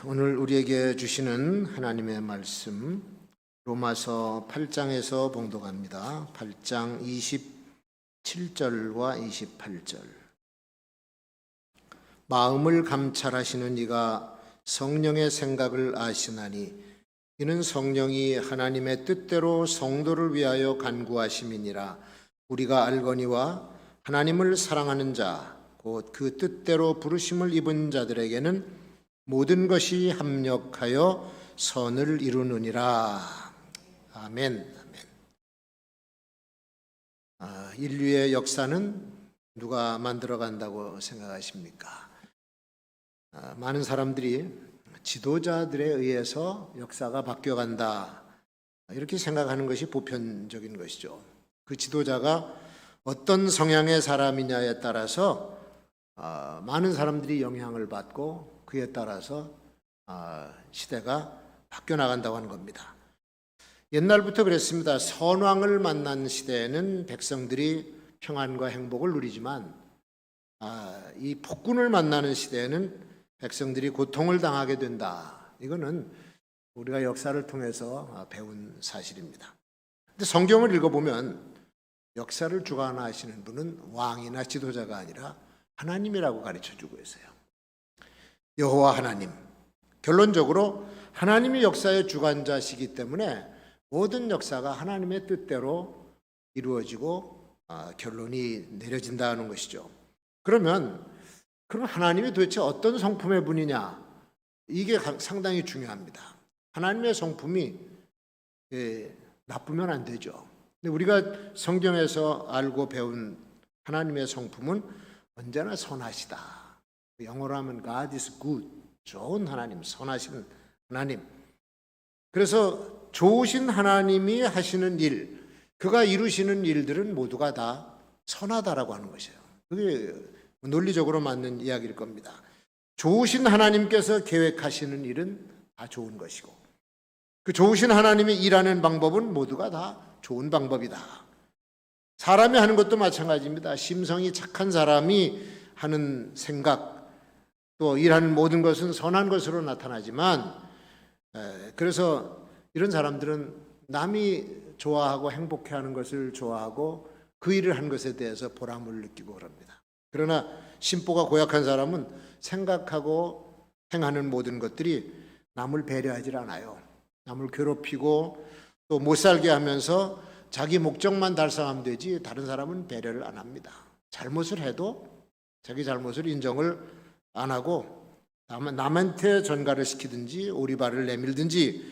오늘 우리에게 주시는 하나님의 말씀 로마서 8장에서 봉독합니다. 8장 27절과 28절. 마음을 감찰하시는 이가 성령의 생각을 아시나니 이는 성령이 하나님의 뜻대로 성도를 위하여 간구하심이니라. 우리가 알거니와 하나님을 사랑하는 자 곧 그 뜻대로 부르심을 입은 자들에게는 모든 것이 합력하여 선을 이루느니라. 아멘. 인류의 역사는 누가 만들어 간다고 생각하십니까? 많은 사람들이 지도자들에 의해서 역사가 바뀌어간다 이렇게 생각하는 것이 보편적인 것이죠. 그 지도자가 어떤 성향의 사람이냐에 따라서 많은 사람들이 영향을 받고 그에 따라서 시대가 바뀌어 나간다고 하는 겁니다. 옛날부터 그랬습니다. 선왕을 만난 시대에는 백성들이 평안과 행복을 누리지만 이 폭군을 만나는 시대에는 백성들이 고통을 당하게 된다. 이거는 우리가 역사를 통해서 배운 사실입니다. 근데 성경을 읽어보면 역사를 주관하시는 분은 왕이나 지도자가 아니라 하나님이라고 가르쳐주고 있어요. 여호와 하나님. 결론적으로 하나님이 역사의 주관자시기 때문에 모든 역사가 하나님의 뜻대로 이루어지고 결론이 내려진다는 것이죠. 그럼 하나님이 도대체 어떤 성품의 분이냐? 이게 상당히 중요합니다. 하나님의 성품이 나쁘면 안 되죠. 근데 우리가 성경에서 알고 배운 하나님의 성품은 언제나 선하시다. 영어로 하면 God is good. 좋은 하나님, 선하신 하나님. 그래서 좋으신 하나님이 하시는 일, 그가 이루시는 일들은 모두가 다 선하다라고 하는 것이에요. 그게 논리적으로 맞는 이야기일 겁니다. 좋으신 하나님께서 계획하시는 일은 다 좋은 것이고 그 좋으신 하나님이 일하는 방법은 모두가 다 좋은 방법이다. 사람이 하는 것도 마찬가지입니다. 심성이 착한 사람이 하는 생각 또 일하는 모든 것은 선한 것으로 나타나지만 그래서 이런 사람들은 남이 좋아하고 행복해하는 것을 좋아하고 그 일을 한 것에 대해서 보람을 느끼고 그럽니다. 그러나 심보가 고약한 사람은 생각하고 행하는 모든 것들이 남을 배려하지 않아요. 남을 괴롭히고 또 못 살게 하면서 자기 목적만 달성하면 되지 다른 사람은 배려를 안 합니다. 잘못을 해도 자기 잘못을 인정을 안 하고 남한테 전가를 시키든지 오리발을 내밀든지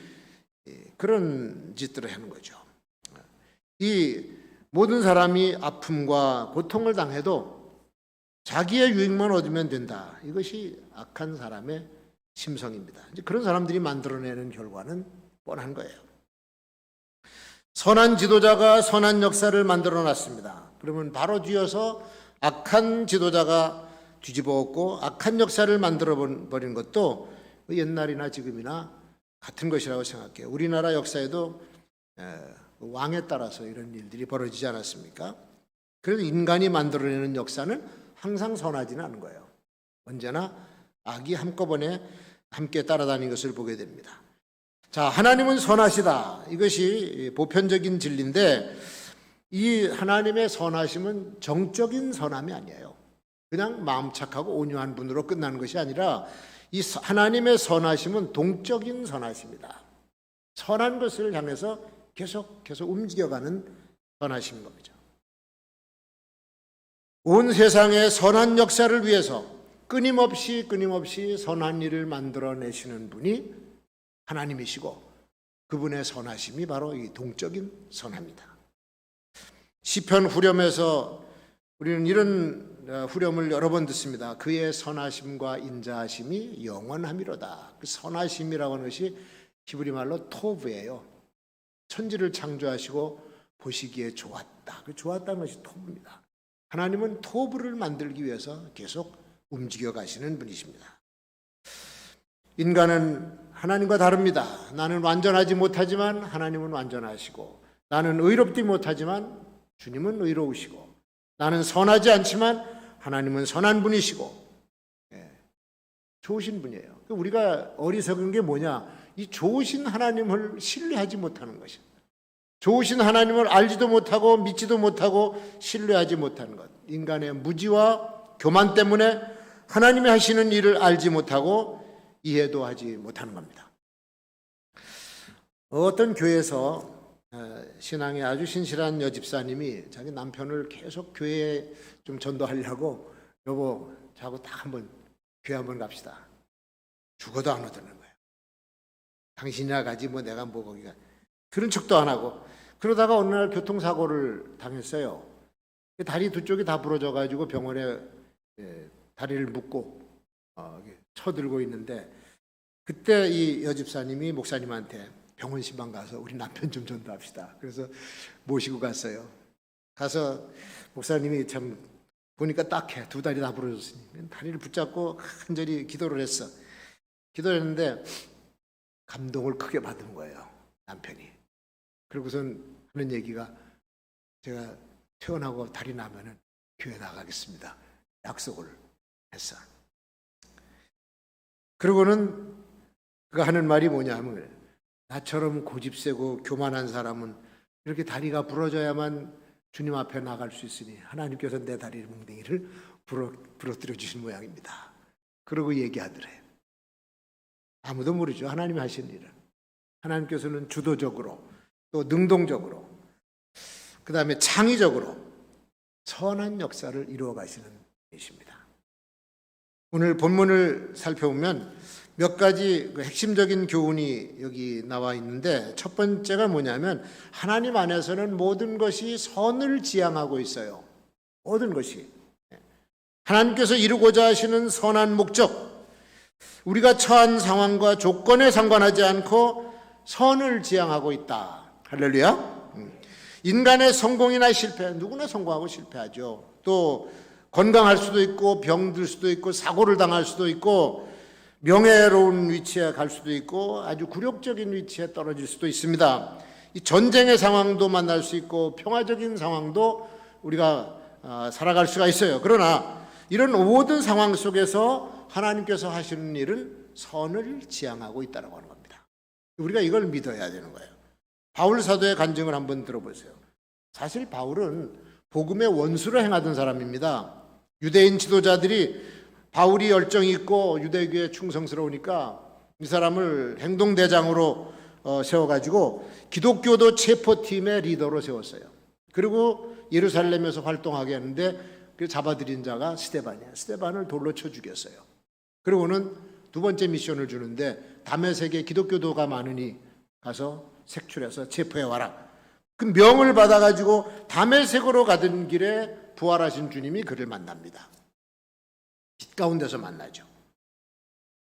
그런 짓들을 하는 거죠. 이 모든 사람이 아픔과 고통을 당해도 자기의 유익만 얻으면 된다. 이것이 악한 사람의 심성입니다. 이제 그런 사람들이 만들어내는 결과는 뻔한 거예요. 선한 지도자가 선한 역사를 만들어 놨습니다. 그러면 바로 뒤어서 악한 지도자가 뒤집어엎고 악한 역사를 만들어 버린 것도 옛날이나 지금이나 같은 것이라고 생각해요. 우리나라 역사에도 왕에 따라서 이런 일들이 벌어지지 않았습니까? 그래서 인간이 만들어내는 역사는 항상 선하지는 않은 거예요. 언제나 악이 한꺼번에 함께 따라다니는 것을 보게 됩니다. 자, 하나님은 선하시다. 이것이 보편적인 진리인데 이 하나님의 선하심은 정적인 선함이 아니에요. 그냥 마음 착하고 온유한 분으로 끝나는 것이 아니라 이 하나님의 선하심은 동적인 선하심이다. 선한 것을 향해서 계속 움직여가는 선하심인 겁니다. 온 세상의 선한 역사를 위해서 끊임없이 선한 일을 만들어내시는 분이 하나님이시고 그분의 선하심이 바로 이 동적인 선합니다. 시편 후렴에서 우리는 이런 후렴을 여러 번 듣습니다. 그의 선하심과 인자하심이 영원함이로다. 그 선하심이라고 하는 것이 히브리 말로 토브예요. 천지를 창조하시고 보시기에 좋았다. 그 좋았다는 것이 토브입니다. 하나님은 토브를 만들기 위해서 계속 움직여 가시는 분이십니다. 인간은 하나님과 다릅니다. 나는 완전하지 못하지만 하나님은 완전하시고 나는 의롭지 못하지만 주님은 의로우시고 나는 선하지 않지만 하나님은 선한 분이시고 좋으신 분이에요. 우리가 어리석은 게 뭐냐? 이 좋으신 하나님을 신뢰하지 못하는 것이에요. 좋으신 하나님을 알지도 못하고 믿지도 못하고 신뢰하지 못하는 것. 인간의 무지와 교만 때문에 하나님이 하시는 일을 알지 못하고 이해도 하지 못하는 겁니다. 어떤 교회에서 신앙에 아주 신실한 여집사님이 자기 남편을 계속 교회에 좀 전도하려고 여보 자고 딱 한번 교회 한번 갑시다. 죽어도 안 오더는 거예요. 당신이나 가지 뭐 내가 뭐 거기가 그런 척도 안 하고 그러다가 어느 날 교통사고를 당했어요. 다리 두 쪽이 다 부러져 가지고 병원에 다리를 묶고 쳐들고 있는데 그때 이 여집사님이 목사님한테 병원 신방 가서 우리 남편 좀 전도합시다. 그래서 모시고 갔어요. 가서 목사님이 참 보니까 딱해. 두 다리 다 부러졌으니 다리를 붙잡고 간절히 기도를 했어. 기도를 했는데 감동을 크게 받은 거예요. 남편이. 그러고선 하는 얘기가 제가 퇴원하고 다리 나면은 교회 나가겠습니다. 약속을 했어. 그러고는 그가 하는 말이 뭐냐면 나처럼 고집세고 교만한 사람은 이렇게 다리가 부러져야만 주님 앞에 나갈 수 있으니 하나님께서 내 다리 뭉댕이를 부러뜨려 주신 모양입니다. 그러고 얘기하더래요. 아무도 모르죠. 하나님이 하신 일은. 하나님께서는 주도적으로 또 능동적으로 그 다음에 창의적으로 선한 역사를 이루어 가시는 분이십니다. 오늘 본문을 살펴보면 몇 가지 핵심적인 교훈이 여기 나와 있는데 첫 번째가 뭐냐면 하나님 안에서는 모든 것이 선을 지향하고 있어요. 모든 것이. 하나님께서 이루고자 하시는 선한 목적, 우리가 처한 상황과 조건에 상관하지 않고 선을 지향하고 있다. 할렐루야. 인간의 성공이나 실패, 누구나 성공하고 실패하죠. 또 건강할 수도 있고 병들 수도 있고 사고를 당할 수도 있고 명예로운 위치에 갈 수도 있고 아주 굴욕적인 위치에 떨어질 수도 있습니다. 이 전쟁의 상황도 만날 수 있고 평화적인 상황도 우리가 살아갈 수가 있어요. 그러나 이런 모든 상황 속에서 하나님께서 하시는 일은 선을 지향하고 있다고 하는 겁니다. 우리가 이걸 믿어야 되는 거예요. 바울 사도의 간증을 한번 들어보세요. 사실 바울은 복음의 원수로 행하던 사람입니다. 유대인 지도자들이 바울이 열정이 있고 유대교에 충성스러우니까 이 사람을 행동대장으로 세워가지고 기독교도 체포팀의 리더로 세웠어요. 그리고 예루살렘에서 활동하게 했는데 그 잡아들인 자가 스데반이에요. 스데반을 돌로 쳐 죽였어요. 그리고는 두 번째 미션을 주는데 다메섹에 기독교도가 많으니 가서 색출해서 체포해와라. 그 명을 받아가지고 다메섹으로 가던 길에 부활하신 주님이 그를 만납니다. 빛 가운데서 만나죠.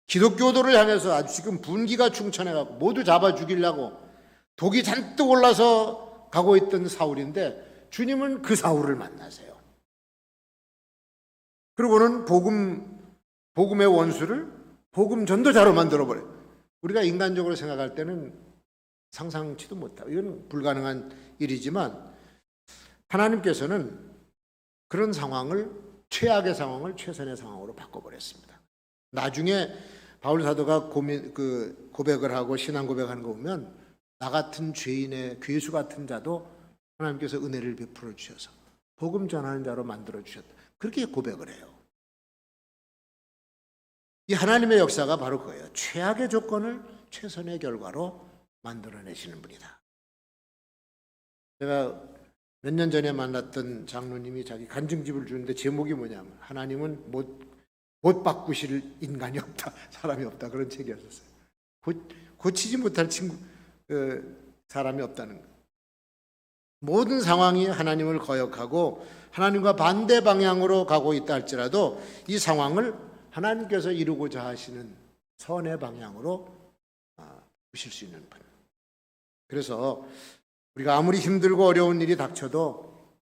기독교도를 향해서 아주 지금 분기가 충천해가고 모두 잡아 죽이려고 독이 잔뜩 올라서 가고 있던 사울인데 주님은 그 사울을 만나세요. 그리고는 복음의 원수를 복음 전도자로 만들어버려요. 우리가 인간적으로 생각할 때는 상상치도 못하고 이건 불가능한 일이지만 하나님께서는 그런 상황을 최악의 상황을 최선의 상황으로 바꿔버렸습니다. 나중에 바울 사도가 고백을 하고 신앙 고백하는 거 보면 나 같은 죄인의 괴수 같은 자도 하나님께서 은혜를 베풀어 주셔서 복음 전하는 자로 만들어 주셨다. 그렇게 고백을 해요. 이 하나님의 역사가 바로 그거예요. 최악의 조건을 최선의 결과로 만들어내시는 분이다. 제가 몇 년 전에 만났던 장로님이 자기 간증집을 주는데 제목이 뭐냐면 하나님은 못 바꾸실 인간이 없다. 사람이 없다. 그런 책이었어요. 고치지 못할 사람이 없다는 것. 모든 상황이 하나님을 거역하고 하나님과 반대 방향으로 가고 있다 할지라도 이 상황을 하나님께서 이루고자 하시는 선의 방향으로 보실 수 있는 분. 그래서 우리가 아무리 힘들고 어려운 일이 닥쳐도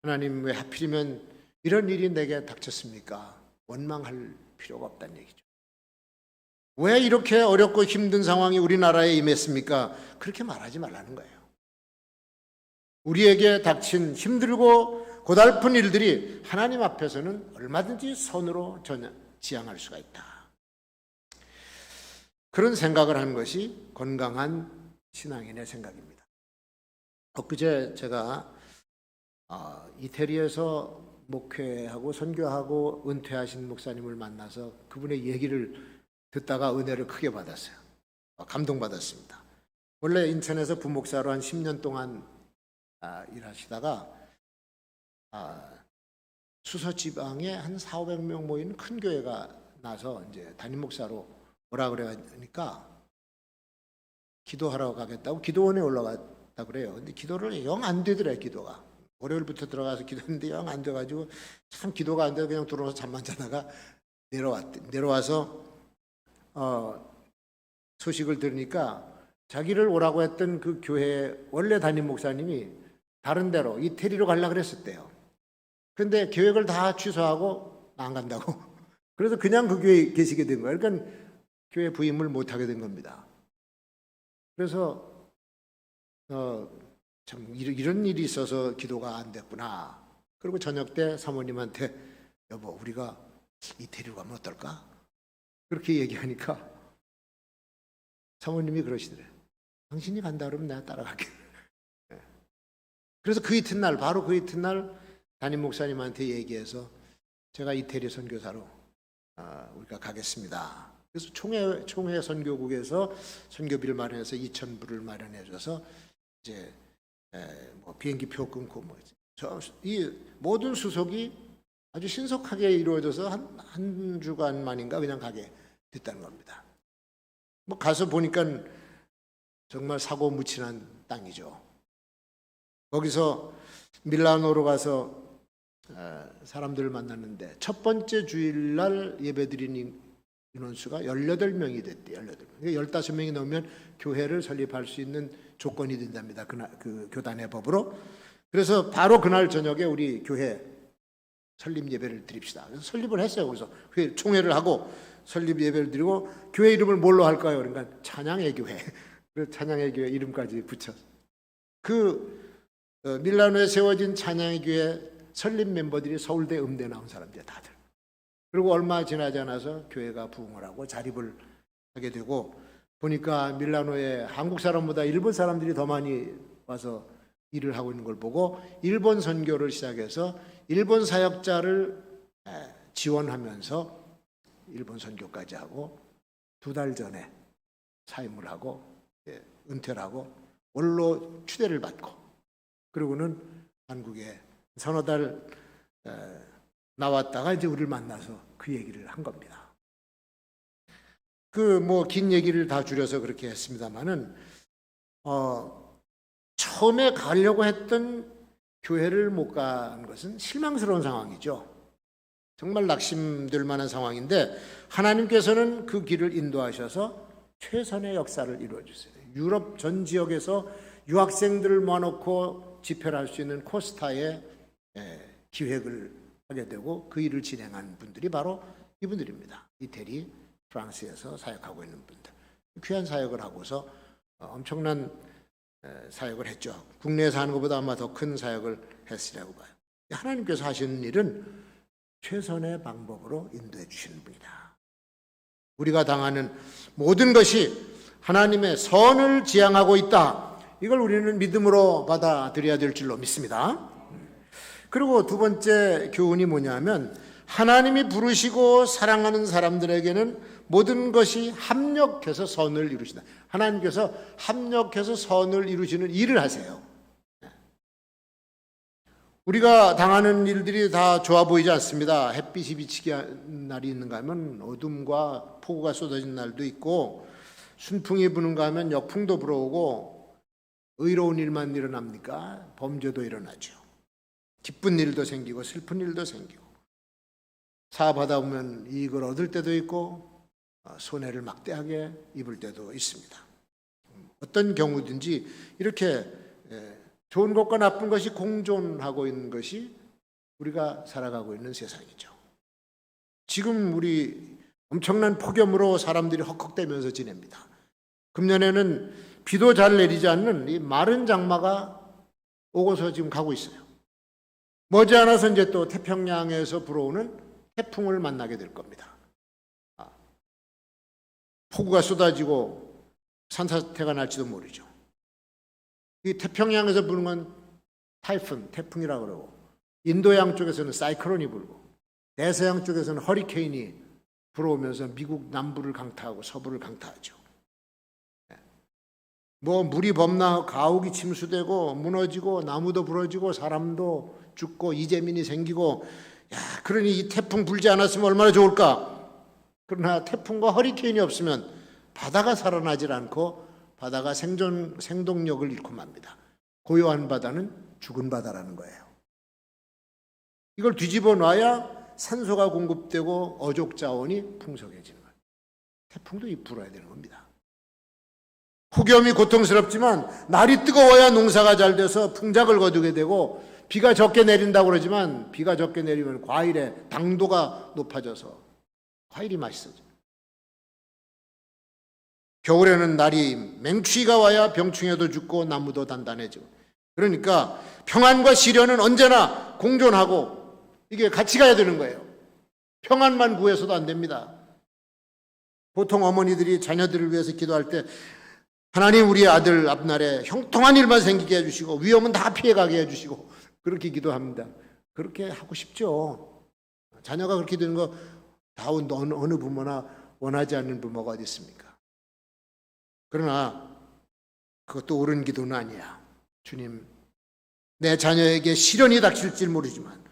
하나님 왜 하필이면 이런 일이 내게 닥쳤습니까? 원망할 필요가 없다는 얘기죠. 왜 이렇게 어렵고 힘든 상황이 우리나라에 임했습니까? 그렇게 말하지 말라는 거예요. 우리에게 닥친 힘들고 고달픈 일들이 하나님 앞에서는 얼마든지 선으로 지향할 수가 있다. 그런 생각을 하는 것이 건강한 신앙인의 생각입니다. 엊그제 제가 이태리에서 목회하고 선교하고 은퇴하신 목사님을 만나서 그분의 얘기를 듣다가 은혜를 크게 받았어요. 감동받았습니다. 원래 인천에서 부목사로 한 10년 동안 일하시다가 수서지방에 한 400~500명 모이는 큰 교회가 나서 이제 담임 목사로 오라 그러니까 기도하러 가겠다고 기도원에 올라갔다 그래요. 근데 기도를 영 안 되더래. 기도가 월요일부터 들어가서 기도했는데 영 안 돼가지고 참 기도가 안 돼서 그냥 들어와서 잠만 자다가 내려와서 소식을 들으니까 자기를 오라고 했던 그 교회 원래 담임 목사님이 다른 데로 이태리로 가려고 그랬었대요. 그런데 계획을 다 취소하고 안 간다고. 그래서 그냥 그 교회에 계시게 된 거예요. 그러니까 교회 부임을 못 하게 된 겁니다. 그래서 참 이런 일이 있어서 기도가 안 됐구나. 그리고 저녁 때 사모님한테 여보 우리가 이태리로 가면 어떨까? 그렇게 얘기하니까 사모님이 그러시더래. 당신이 간다 그러면 내가 따라갈게. 그래서 그 이튿날 바로 그 이튿날 담임 목사님한테 얘기해서 제가 이태리 선교사로 우리가 가겠습니다. 그래서 총회 선교국에서 선교비를 마련해서 2,000불을 마련해줘서 이제 뭐 비행기표 끊고 이 모든 수속이 아주 신속하게 이루어져서 한 주간 만인가 그냥 가게 됐다는 겁니다. 뭐 가서 보니까 정말 사고 묻히는 땅이죠. 거기서 밀라노로 가서 사람들을 만났는데 첫 번째 주일날 예배드린 인원수가 18명이 됐대요. 18명. 15명이 넘으면 교회를 설립할 수 있는 조건이 된답니다. 그 교단의 법으로. 그래서 바로 그날 저녁에 우리 교회 설립 예배를 드립시다. 그래서 설립을 했어요. 그래서 총회를 하고 설립 예배를 드리고 교회 이름을 뭘로 할까요? 그러니까 찬양의 교회. 그래서 찬양의 교회 이름까지 붙여서 밀라노에 세워진 찬양의 교회 설립 멤버들이 서울대 음대 나온 사람들 다들. 그리고 얼마 지나지 않아서 교회가 부흥을 하고 자립을 하게 되고 보니까 밀라노에 한국 사람보다 일본 사람들이 더 많이 와서 일을 하고 있는 걸 보고 일본 선교를 시작해서 일본 사역자를 지원하면서 일본 선교까지 하고 2달 전에 사임을 하고 은퇴를 하고 원로 추대를 받고 그리고는 한국에 서너 달 나왔다가 이제 우리를 만나서 그 얘기를 한 겁니다. 긴 얘기를 다 줄여서 그렇게 했습니다만은 처음에 가려고 했던 교회를 못 간 것은 실망스러운 상황이죠. 정말 낙심될 만한 상황인데 하나님께서는 그 길을 인도하셔서 최선의 역사를 이루어 주세요. 유럽 전 지역에서 유학생들을 모아놓고 집회를 할 수 있는 코스타에 기획을 하게 되고 그 일을 진행한 분들이 바로 이분들입니다. 이태리, 프랑스에서 사역하고 있는 분들. 귀한 사역을 하고서 엄청난 사역을 했죠. 국내에서 하는 것보다 아마 더 큰 사역을 했으리라고 봐요. 하나님께서 하시는 일은 최선의 방법으로 인도해 주시는 분이다. 우리가 당하는 모든 것이 하나님의 선을 지향하고 있다. 이걸 우리는 믿음으로 받아들여야 될 줄로 믿습니다. 그리고 두 번째 교훈이 뭐냐면 하나님이 부르시고 사랑하는 사람들에게는 모든 것이 합력해서 선을 이루신다. 하나님께서 합력해서 선을 이루시는 일을 하세요. 우리가 당하는 일들이 다 좋아 보이지 않습니다. 햇빛이 비치게 하는 날이 있는가 하면 어둠과 폭우가 쏟아진 날도 있고 순풍이 부는가 하면 역풍도 불어오고 의로운 일만 일어납니까? 범죄도 일어나죠. 기쁜 일도 생기고 슬픈 일도 생기고 사업하다 보면 이익을 얻을 때도 있고 손해를 막대하게 입을 때도 있습니다. 어떤 경우든지 이렇게 좋은 것과 나쁜 것이 공존하고 있는 것이 우리가 살아가고 있는 세상이죠. 지금 우리 엄청난 폭염으로 사람들이 헉헉대면서 지냅니다. 금년에는 비도 잘 내리지 않는 이 마른 장마가 오고서 지금 가고 있어요. 머지않아서 이제 또 태평양에서 불어오는 태풍을 만나게 될 겁니다. 폭우가 쏟아지고 산사태가 날지도 모르죠. 이 태평양에서 부는 건 태풍이라고 그러고, 인도양 쪽에서는 사이클론이 불고, 대서양 쪽에서는 허리케인이 불어오면서 미국 남부를 강타하고 서부를 강타하죠. 뭐 물이 범람하고 가옥이 침수되고 무너지고 나무도 부러지고 사람도 죽고 이재민이 생기고, 야, 그러니 이 태풍 불지 않았으면 얼마나 좋을까. 그러나 태풍과 허리케인이 없으면 바다가 살아나질 않고 바다가 생동력을 잃고 맙니다. 고요한 바다는 죽은 바다라는 거예요. 이걸 뒤집어 놔야 산소가 공급되고 어족 자원이 풍성해지는 거예요. 태풍도 불어야 되는 겁니다. 폭염이 고통스럽지만 날이 뜨거워야 농사가 잘 돼서 풍작을 거두게 되고, 비가 적게 내린다고 그러지만 비가 적게 내리면 과일의 당도가 높아져서 과일이 맛있어져요. 겨울에는 날이 맹추위가 와야 병충해도 죽고 나무도 단단해지고, 그러니까 평안과 시련은 언제나 공존하고 이게 같이 가야 되는 거예요. 평안만 구해서도 안 됩니다. 보통 어머니들이 자녀들을 위해서 기도할 때 하나님 우리 아들 앞날에 형통한 일만 생기게 해주시고 위험은 다 피해가게 해주시고 그렇게 기도합니다. 그렇게 하고 싶죠. 자녀가 그렇게 되는 거 다 어느 부모나 원하지 않는 부모가 어디 있습니까? 그러나 그것도 옳은 기도는 아니야. 주님, 내 자녀에게 시련이 닥칠지 모르지만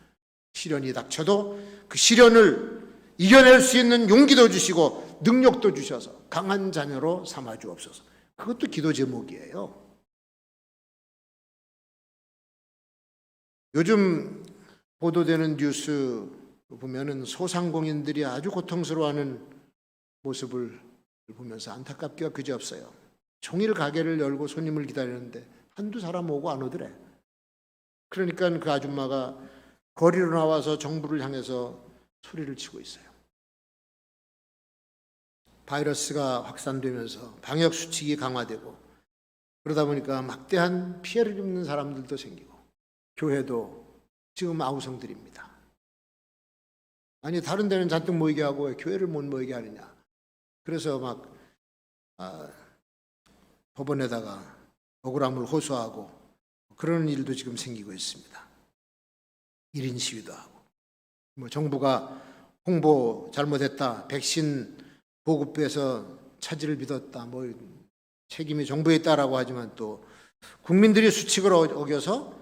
시련이 닥쳐도 그 시련을 이겨낼 수 있는 용기도 주시고 능력도 주셔서 강한 자녀로 삼아 주옵소서. 그것도 기도 제목이에요. 요즘 보도되는 뉴스 보면은 소상공인들이 아주 고통스러워하는 모습을 보면서 안타깝기가 그지없어요. 종일 가게를 열고 손님을 기다리는데 한두 사람 오고 안 오더래. 그러니까 그 아줌마가 거리로 나와서 정부를 향해서 소리를 치고 있어요. 바이러스가 확산되면서 방역 수칙이 강화되고 그러다 보니까 막대한 피해를 입는 사람들도 생기고 교회도 지금 아우성들입니다. 아니 다른 데는 잔뜩 모이게 하고 왜 교회를 못 모이게 하느냐. 그래서 막 법원에다가 억울함을 호소하고 그런 일도 지금 생기고 있습니다. 1인 시위도 하고 뭐 정부가 홍보 잘못했다, 백신 보급에서 차질을 빚었다, 뭐 책임이 정부에 있다라고 하지만 또 국민들이 수칙을 어겨서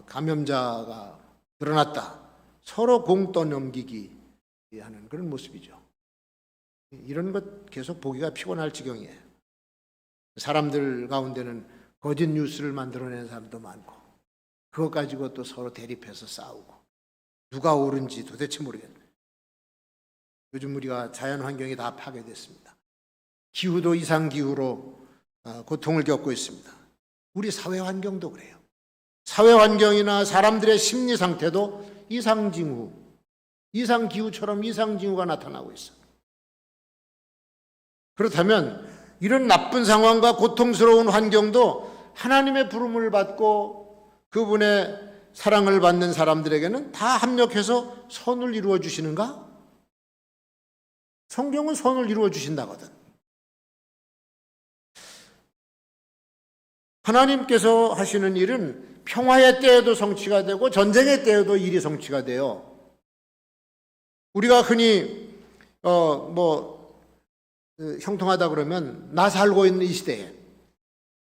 감염자가 늘어났다, 서로 공 떠넘기기 하는 그런 모습이죠. 이런 것 계속 보기가 피곤할 지경이에요. 사람들 가운데는 거짓 뉴스를 만들어내는 사람도 많고 그것 가지고 또 서로 대립해서 싸우고 누가 옳은지 도대체 모르겠네. 요즘 우리가 자연 환경이 다 파괴됐습니다. 기후도 이상기후로 고통을 겪고 있습니다. 우리 사회 환경도 그래요. 사회 환경이나 사람들의 심리 상태도 이상기후처럼 이상징후가 나타나고 있어요. 그렇다면 이런 나쁜 상황과 고통스러운 환경도 하나님의 부름을 받고 그분의 사랑을 받는 사람들에게는 다 합력해서 선을 이루어 주시는가? 성경은 선을 이루어 주신다거든. 하나님께서 하시는 일은 평화의 때에도 성취가 되고 전쟁의 때에도 일이 성취가 돼요. 우리가 흔히 형통하다 그러면 나 살고 있는 이 시대에,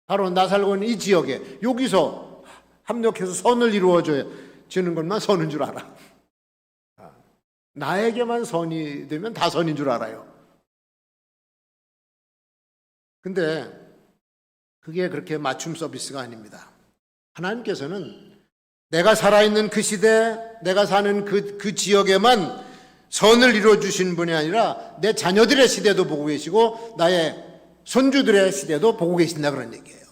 바로 나 살고 있는 이 지역에 여기서 합력해서 선을 이루어줘야 지는 것만 선인 줄 알아. 나에게만 선이 되면 다 선인 줄 알아요. 근데 그게 그렇게 맞춤 서비스가 아닙니다. 하나님께서는 내가 살아있는 그 시대, 내가 사는 그 지역에만 선을 이루어주신 분이 아니라 내 자녀들의 시대도 보고 계시고 나의 손주들의 시대도 보고 계신다 그런 얘기예요.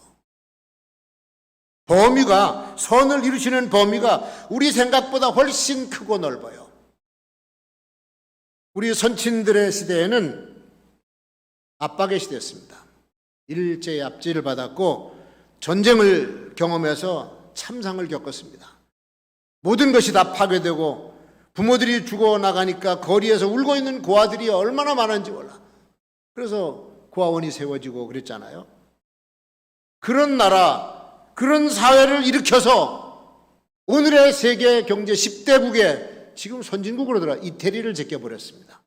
범위가, 선을 이루시는 범위가 우리 생각보다 훨씬 크고 넓어요. 우리 선친들의 시대에는 압박의 시대였습니다. 일제의 압제를 받았고 전쟁을 경험해서 참상을 겪었습니다. 모든 것이 다 파괴되고 부모들이 죽어나가니까 거리에서 울고 있는 고아들이 얼마나 많은지 몰라. 그래서 고아원이 세워지고 그랬잖아요. 그런 나라, 그런 사회를 일으켜서 오늘의 세계 경제 10대국에 지금 선진국으로 들어가 이태리를 제껴버렸습니다.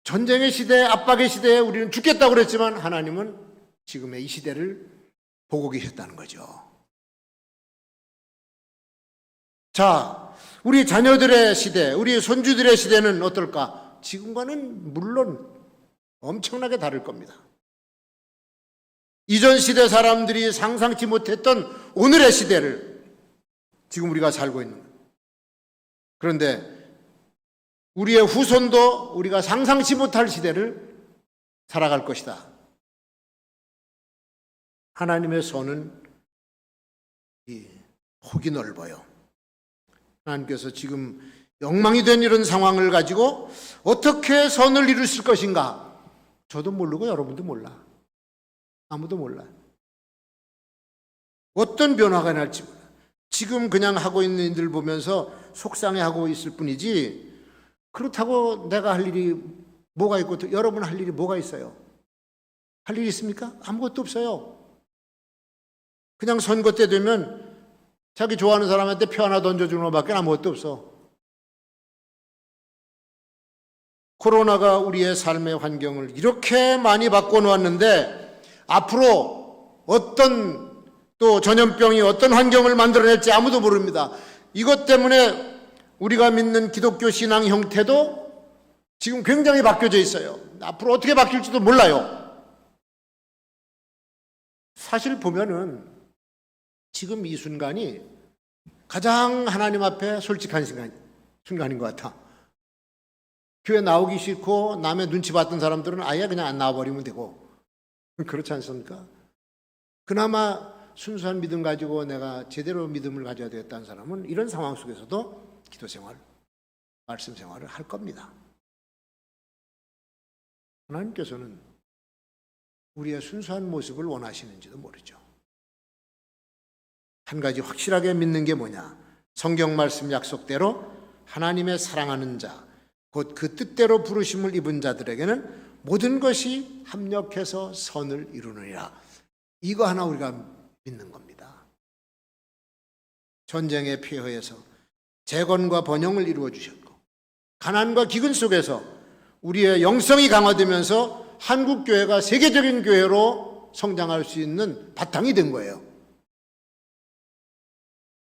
전쟁의 시대, 압박의 시대에 우리는 죽겠다고 그랬지만 하나님은 지금의 이 시대를 보고 계셨다는 거죠. 자, 우리 자녀들의 시대, 우리 손주들의 시대는 어떨까? 지금과는 물론 엄청나게 다를 겁니다. 이전 시대 사람들이 상상치 못했던 오늘의 시대를 지금 우리가 살고 있는 거예요. 그런데 우리의 후손도 우리가 상상치 못할 시대를 살아갈 것이다. 하나님의 손은 폭이 넓어요. 하나님께서 지금 엉망이 된 이런 상황을 가지고 어떻게 선을 이루실 것인가? 저도 모르고 여러분도 몰라. 아무도 몰라. 어떤 변화가 날지 몰라. 지금 그냥 하고 있는 일들 보면서 속상해하고 있을 뿐이지, 그렇다고 내가 할 일이 뭐가 있고 여러분 할 일이 뭐가 있어요? 할 일이 있습니까? 아무것도 없어요. 그냥 선거 때 되면 자기 좋아하는 사람한테 표 하나 던져주는 것밖에 아무것도 없어. 코로나가 우리의 삶의 환경을 이렇게 많이 바꿔놓았는데 앞으로 어떤 또 전염병이 어떤 환경을 만들어낼지 아무도 모릅니다. 이것 때문에 우리가 믿는 기독교 신앙 형태도 지금 굉장히 바뀌어져 있어요. 앞으로 어떻게 바뀔지도 몰라요. 사실 보면은 지금 이 순간이 가장 하나님 앞에 솔직한 순간인 것 같아. 교회 나오기 싫고 남의 눈치 봤던 사람들은 아예 그냥 안 나와버리면 되고, 그렇지 않습니까? 그나마 순수한 믿음 가지고 내가 제대로 믿음을 가져야 되겠다는 사람은 이런 상황 속에서도 기도 생활, 말씀 생활을 할 겁니다. 하나님께서는 우리의 순수한 모습을 원하시는지도 모르죠. 한 가지 확실하게 믿는 게 뭐냐? 성경 말씀 약속대로 하나님의 사랑하는 자, 곧 그 뜻대로 부르심을 입은 자들에게는 모든 것이 합력해서 선을 이루느니라. 이거 하나 우리가 믿는 겁니다. 전쟁의 폐허에서 재건과 번영을 이루어 주셨고, 가난과 기근 속에서 우리의 영성이 강화되면서 한국교회가 세계적인 교회로 성장할 수 있는 바탕이 된 거예요.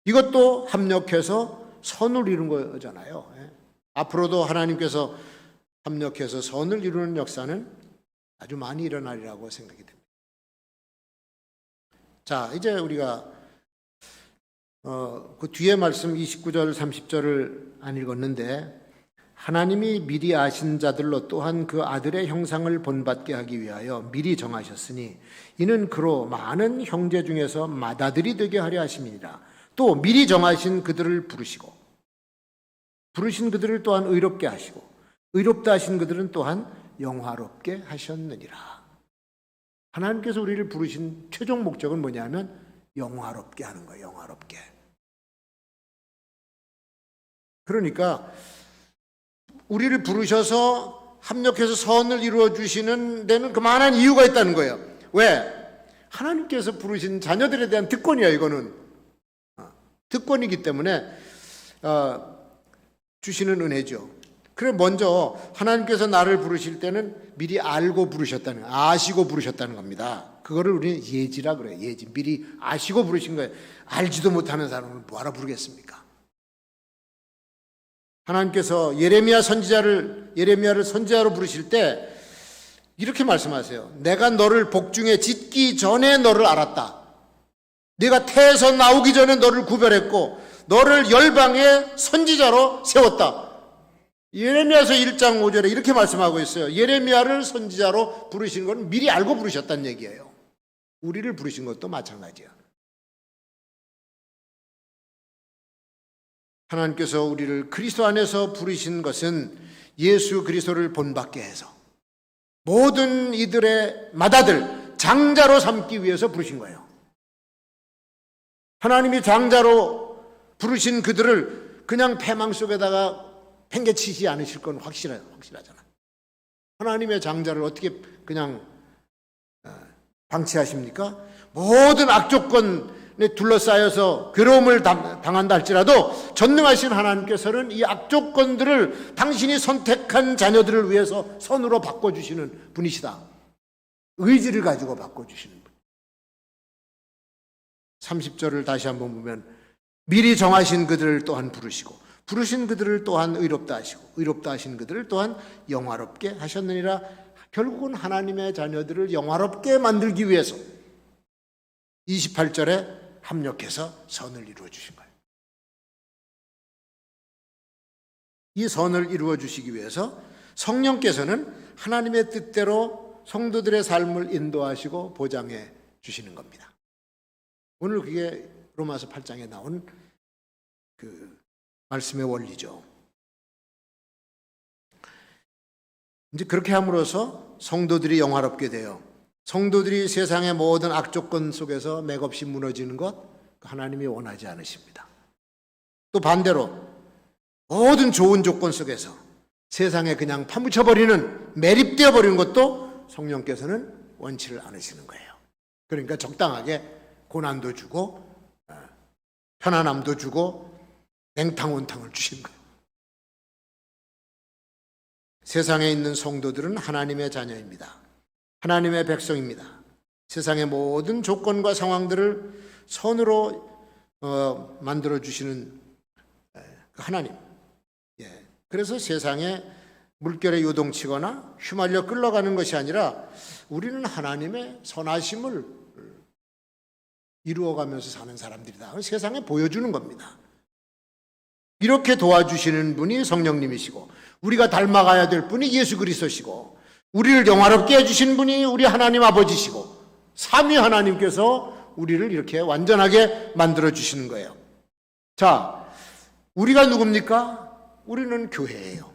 이것도 합력해서 선을 이룬 거잖아요. 앞으로도 하나님께서 합력해서 선을 이루는 역사는 아주 많이 일어나리라고 생각이 됩니다. 자, 이제 우리가 그 뒤에 말씀 29절 30절을 안 읽었는데, 하나님이 미리 아신 자들로 또한 그 아들의 형상을 본받게 하기 위하여 미리 정하셨으니 이는 그로 많은 형제 중에서 맏아들이 되게 하려 하심이니라. 또 미리 정하신 그들을 부르시고 부르신 그들을 또한 의롭게 하시고 의롭다 하신 그들은 또한 영화롭게 하셨느니라. 하나님께서 우리를 부르신 최종 목적은 뭐냐면 영화롭게 하는 거예요. 영화롭게. 그러니까 우리를 부르셔서 합력해서 선을 이루어 주시는 데는 그만한 이유가 있다는 거예요. 왜? 하나님께서 부르신 자녀들에 대한 특권이야. 이거는 특권이기 때문에 주시는 은혜죠. 그래, 먼저 하나님께서 나를 부르실 때는 미리 알고 부르셨다는 거예요. 아시고 부르셨다는 겁니다. 그거를 우리는 예지라 그래요. 예지. 미리 아시고 부르신 거예요. 알지도 못하는 사람을 뭐하러 부르겠습니까? 하나님께서 예레미야를 선지자로 부르실 때 이렇게 말씀하세요. 내가 너를 복중에 짓기 전에 너를 알았다. 네가 태에서 나오기 전에 너를 구별했고 너를 열방의 선지자로 세웠다. 예레미야서 1장 5절에 이렇게 말씀하고 있어요. 예레미야를 선지자로 부르신 건 미리 알고 부르셨다는 얘기예요. 우리를 부르신 것도 마찬가지야. 하나님께서 우리를 그리스도 안에서 부르신 것은 예수 그리스도를 본받게 해서 모든 이들의 맏아들, 장자로 삼기 위해서 부르신 거예요. 하나님이 장자로 부르신 그들을 그냥 패망 속에다가 팽개치지 않으실 건 확실하잖아. 하나님의 장자를 어떻게 그냥 방치하십니까? 모든 악조건에 둘러싸여서 괴로움을 당한다 할지라도 전능하신 하나님께서는 이 악조건들을 당신이 선택한 자녀들을 위해서 선으로 바꿔주시는 분이시다. 의지를 가지고 바꿔주시는 분. 30절을 다시 한번 보면 미리 정하신 그들을 또한 부르시고 부르신 그들을 또한 의롭다 하시고 의롭다 하신 그들을 또한 영화롭게 하셨느니라. 결국은 하나님의 자녀들을 영화롭게 만들기 위해서 28절에 합력해서 선을 이루어 주신 거예요. 이 선을 이루어 주시기 위해서 성령께서는 하나님의 뜻대로 성도들의 삶을 인도하시고 보장해 주시는 겁니다. 오늘 그게 로마서 8장에 나온 그 말씀의 원리죠. 이제 그렇게 함으로써 성도들이 영화롭게 되어 성도들이 세상의 모든 악조건 속에서 맥없이 무너지는 것 하나님이 원하지 않으십니다. 또 반대로 모든 좋은 조건 속에서 세상에 그냥 파묻혀버리는 매립되어 버리는 것도 성령께서는 원치를 않으시는 거예요. 그러니까 적당하게 고난도 주고 편안함도 주고 냉탕온탕을 주신 거예요. 세상에 있는 성도들은 하나님의 자녀입니다. 하나님의 백성입니다. 세상의 모든 조건과 상황들을 선으로 만들어주시는 하나님. 그래서 세상에 물결에 요동치거나 휘말려 끌려가는 것이 아니라 우리는 하나님의 선하심을 이루어가면서 사는 사람들이다. 세상에 보여주는 겁니다. 이렇게 도와주시는 분이 성령님이시고 우리가 닮아가야 될 분이 예수 그리스도시고 우리를 영화롭게 해주신 분이 우리 하나님 아버지시고 삼위 하나님께서 우리를 이렇게 완전하게 만들어주시는 거예요. 자, 우리가 누굽니까? 우리는 교회예요.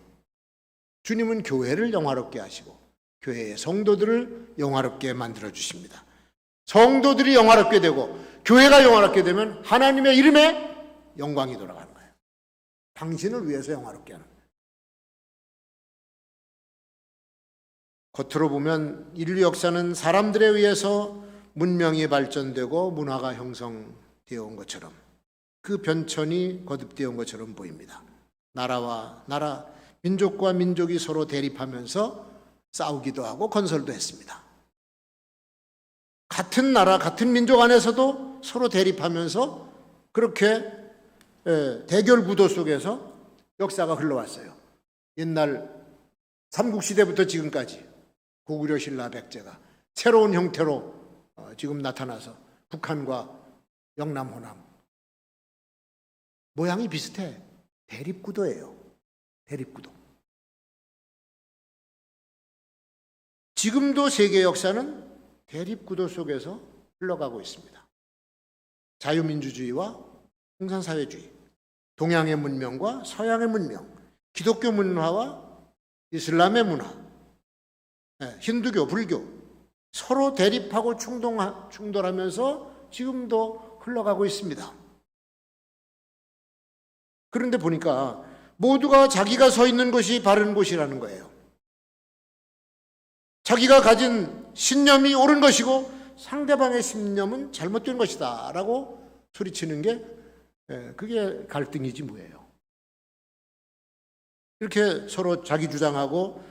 주님은 교회를 영화롭게 하시고 교회의 성도들을 영화롭게 만들어주십니다. 성도들이 영화롭게 되고 교회가 영화롭게 되면 하나님의 이름에 영광이 돌아가는 거예요. 당신을 위해서 영화롭게 하는 거예요. 겉으로 보면 인류 역사는 사람들에 의해서 문명이 발전되고 문화가 형성되어 온 것처럼 그 변천이 거듭되어 온 것처럼 보입니다. 나라와 나라, 민족과 민족이 서로 대립하면서 싸우기도 하고 건설도 했습니다. 같은 나라, 같은 민족 안에서도 서로 대립하면서 그렇게 대결 구도 속에서 역사가 흘러왔어요. 옛날 삼국시대부터 지금까지 고구려 신라 백제가 새로운 형태로 지금 나타나서 북한과 영남 호남 모양이 비슷해. 대립구도예요. 대립구도. 지금도 세계 역사는 대립구도 속에서 흘러가고 있습니다. 자유민주주의와 공산사회주의, 동양의 문명과 서양의 문명, 기독교 문화와 이슬람의 문화, 힌두교, 불교 서로 대립하고 충돌하면서 지금도 흘러가고 있습니다. 그런데 보니까 모두가 자기가 서 있는 것이 바른 곳이라는 거예요. 자기가 가진 신념이 옳은 것이고 상대방의 신념은 잘못된 것이다 라고 소리치는 게 그게 갈등이지 뭐예요. 이렇게 서로 자기 주장하고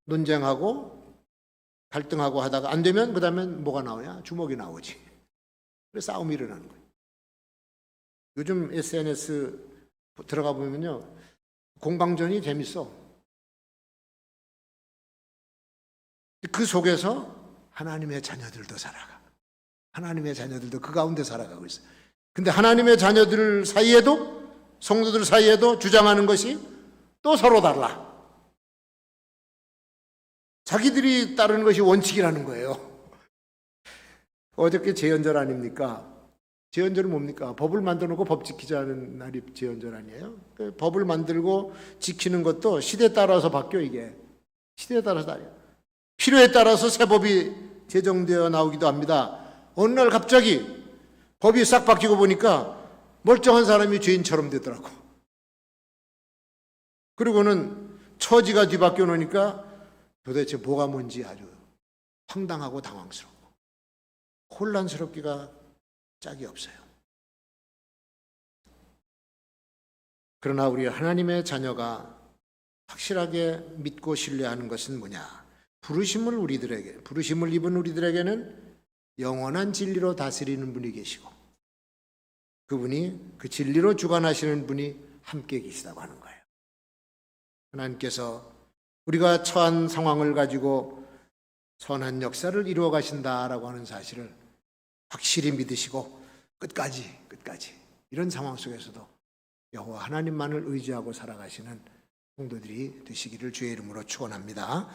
논쟁하고 갈등하고 하다가 안 되면 그 다음엔 뭐가 나오냐? 주먹이 나오지. 그래서 싸움이 일어나는 거예요. 요즘 SNS 들어가 보면요, 공방전이 재밌어. 그 속에서 하나님의 자녀들도 살아가. 하나님의 자녀들도 그 가운데 살아가고 있어요. 근데 하나님의 자녀들 사이에도, 성도들 사이에도 주장하는 것이 또 서로 달라. 자기들이 따르는 것이 원칙이라는 거예요. 어저께 제헌절 아닙니까? 제헌절은 뭡니까? 법을 만들어 놓고 법 지키자는 날이 제헌절 아니에요? 법을 만들고 지키는 것도 시대에 따라서 바뀌어, 이게. 시대에 따라서 달라요. 필요에 따라서 새 법이 제정되어 나오기도 합니다. 어느 날 갑자기 법이 싹 바뀌고 보니까 멀쩡한 사람이 죄인처럼 되더라고. 그리고는 처지가 뒤바뀌어 놓으니까 도대체 뭐가 뭔지 아주 황당하고 당황스럽고 혼란스럽기가 짝이 없어요. 그러나 우리 하나님의 자녀가 확실하게 믿고 신뢰하는 것은 뭐냐? 부르심을 입은 우리들에게는 영원한 진리로 다스리는 분이 계시고 그분이 그 진리로 주관하시는 분이 함께 계시다고 하는 거예요. 하나님께서 우리가 처한 상황을 가지고 선한 역사를 이루어 가신다라고 하는 사실을 확실히 믿으시고 끝까지 이런 상황 속에서도 여호와 하나님만을 의지하고 살아가시는 성도들이 되시기를 주의 이름으로 축원합니다.